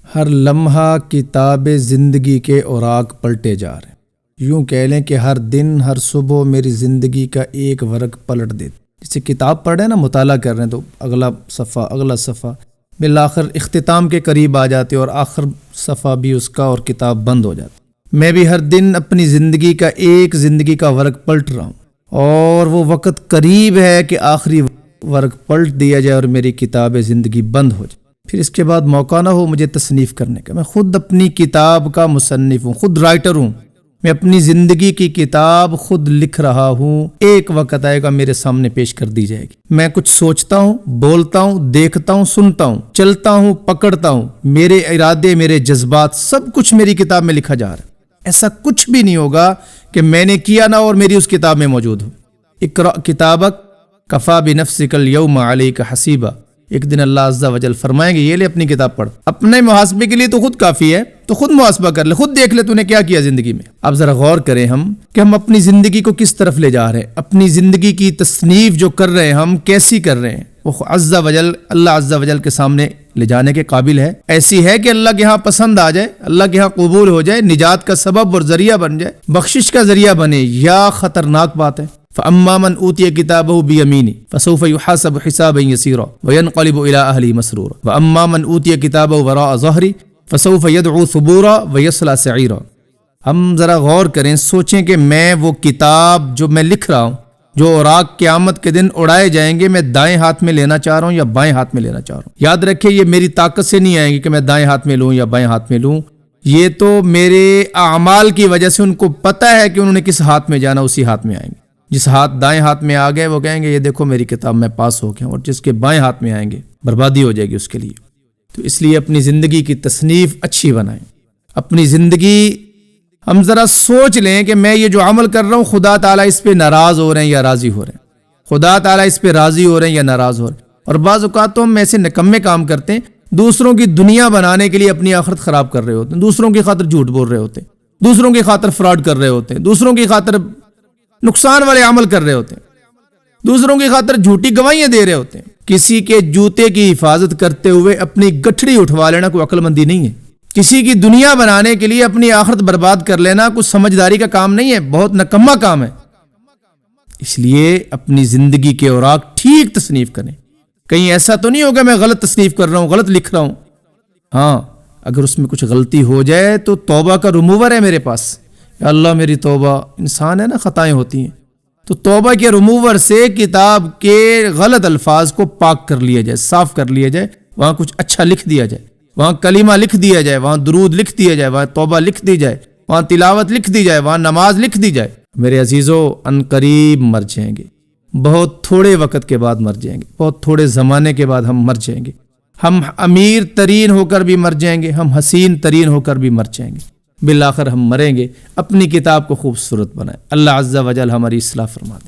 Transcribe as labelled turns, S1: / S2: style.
S1: ہر لمحہ کتاب زندگی کے اوراق پلٹے جا رہے ہیں۔ یوں کہہ لیں کہ ہر دن ہر صبح میری زندگی کا ایک ورق پلٹ دیتے۔ جسے کتاب پڑھ رہے ہیں نا، مطالعہ کر رہے ہیں، تو اگلا صفحہ اگلا صفحہ، بالآخر اختتام کے قریب آ جاتے اور آخر صفحہ بھی اس کا اور کتاب بند ہو جاتی۔ میں بھی ہر دن اپنی زندگی کا ورق پلٹ رہا ہوں، اور وہ وقت قریب ہے کہ آخری ورق پلٹ دیا جائے اور میری کتاب زندگی بند ہو جائے۔ پھر اس کے بعد موقع نہ ہو مجھے تصنیف کرنے کا۔ میں خود اپنی کتاب کا مصنف ہوں، خود رائٹر ہوں، میں اپنی زندگی کی کتاب خود لکھ رہا ہوں۔ ایک وقت آئے گا میرے سامنے پیش کر دی جائے گی۔ میں کچھ سوچتا ہوں، بولتا ہوں، دیکھتا ہوں، سنتا ہوں، چلتا ہوں، پکڑتا ہوں، میرے ارادے، میرے جذبات، سب کچھ میری کتاب میں لکھا جا رہا ہے۔ ایسا کچھ بھی نہیں ہوگا کہ میں نے کیا نہ اور میری اس کتاب میں موجود ہو۔ اقرأ کتابک کفا بنفسک الیوم علیک حسیبا۔ ایک دن اللہ عز و جل فرمائیں گے یہ لے اپنی کتاب پڑھ، اپنے محاسبے کے لیے تو خود کافی ہے، تو خود محاسبہ کر لے، خود دیکھ لے تو نے کیا کیا زندگی میں۔ اب ذرا غور کریں ہم کہ ہم اپنی زندگی کو کس طرف لے جا رہے ہیں، اپنی زندگی کی تصنیف جو کر رہے ہیں ہم کیسی کر رہے ہیں۔ وہ اللہ عز و جل کے سامنے لے جانے کے قابل ہے، ایسی ہے کہ اللہ کے ہاں پسند آ جائے، اللہ کے ہاں قبول ہو جائے، نجات کا سبب اور ذریعہ بن جائے، بخشش کا ذریعہ بنے، یا خطرناک بات ہے۔ فَأَمَّا مَنْ أُوتِيَ كِتَابَهُ بِيَمِينِهِ فَسَوْفَ يُحَاسَبُ حِسَابًا يَسِيرًا وَيَنْقَلِبُ إِلَىٰ أَهْلِهِ مَسْرُورًا وَأَمَّا مَنْ أُوتِيَ كِتَابَهُ وَرَاءَ ظَهْرِهِ فَسَوْفَ يَدْعُو ثُبُورًا وَيَصْلَىٰ سَعِيرًا۔ ہم ذرا غور کریں، سوچیں کہ میں وہ کتاب جو میں لکھ رہا ہوں، جو اوراق قیامت کے دن اڑائے جائیں گے، میں دائیں ہاتھ میں لینا چاہ رہا ہوں یا بائیں ہاتھ میں لینا چاہ رہا ہوں۔ یاد رکھیں یہ میری طاقت سے نہیں آئیں گی کہ میں دائیں ہاتھ میں لوں یا بائیں ہاتھ میں لوں، یہ تو میرے اعمال کی وجہ سے ان کو پتہ ہے کہ انہوں نے کس ہاتھ میں جانا، اسی ہاتھ میں آئیں گے۔ جس دائیں ہاتھ میں آ گئے وہ کہیں گے یہ دیکھو میری کتاب میں پاس ہو گیا، اور جس کے بائیں ہاتھ میں آئیں گے بربادی ہو جائے گی اس کے لیے۔ تو اس لیے اپنی زندگی کی تصنیف اچھی بنائیں۔ اپنی زندگی ہم ذرا سوچ لیں کہ میں یہ جو عمل کر رہا ہوں خدا تعالیٰ اس پہ ناراض ہو رہے ہیں یا راضی ہو رہے ہیں، خدا تعالیٰ اس پہ راضی ہو رہے ہیں یا ناراض ہو رہے ہیں۔ اور بعض اوقات تو ہم ایسے نکمے کام کرتے ہیں، دوسروں کی دنیا بنانے کے لیے اپنی آخرت خراب کر رہے ہوتے ہیں، دوسروں کی خاطر جھوٹ بول رہے ہوتے ہیں، دوسروں کی خاطر فراڈ کر رہے ہوتے ہیں، دوسروں کی خاطر نقصان والے عمل کر رہے ہوتے ہیں، دوسروں کی خاطر جھوٹی گواہیاں دے رہے ہوتے ہیں۔ کسی کے جوتے کی حفاظت کرتے ہوئے اپنی گٹھڑی اٹھوا لینا کوئی عقل مندی نہیں ہے۔ کسی کی دنیا بنانے کے لیے اپنی آخرت برباد کر لینا کچھ سمجھداری کا کام نہیں ہے، بہت نکما کام ہے۔ اس لیے اپنی زندگی کے اوراق ٹھیک تصنیف کریں۔ کہیں ایسا تو نہیں ہوگا میں غلط تصنیف کر رہا ہوں، غلط لکھ رہا ہوں۔ ہاں اگر اس میں کچھ غلطی ہو جائے تو توبہ کا ریموور ہے میرے پاس، یا اللہ میری توبہ، انسان ہے نا خطائیں ہوتی ہیں، تو توبہ کے ریموور سے کتاب کے غلط الفاظ کو پاک کر لیا جائے، صاف کر لیا جائے، وہاں کچھ اچھا لکھ دیا جائے، وہاں کلمہ لکھ دیا جائے، وہاں درود لکھ دیا جائے، وہاں توبہ لکھ دی جائے، وہاں تلاوت لکھ دی جائے، وہاں نماز لکھ دی جائے۔ میرے عزیزو ان قریب مر جائیں گے، بہت تھوڑے وقت کے بعد مر جائیں گے، بہت تھوڑے زمانے کے بعد ہم مر جائیں گے۔ ہم امیر ترین ہو کر بھی مر جائیں گے، ہم حسین ترین ہو کر بھی مر جائیں گے، بالآخر ہم مریں گے۔ اپنی کتاب کو خوبصورت بنائیں۔ اللہ عز و جل ہماری اصلاح فرما دے۔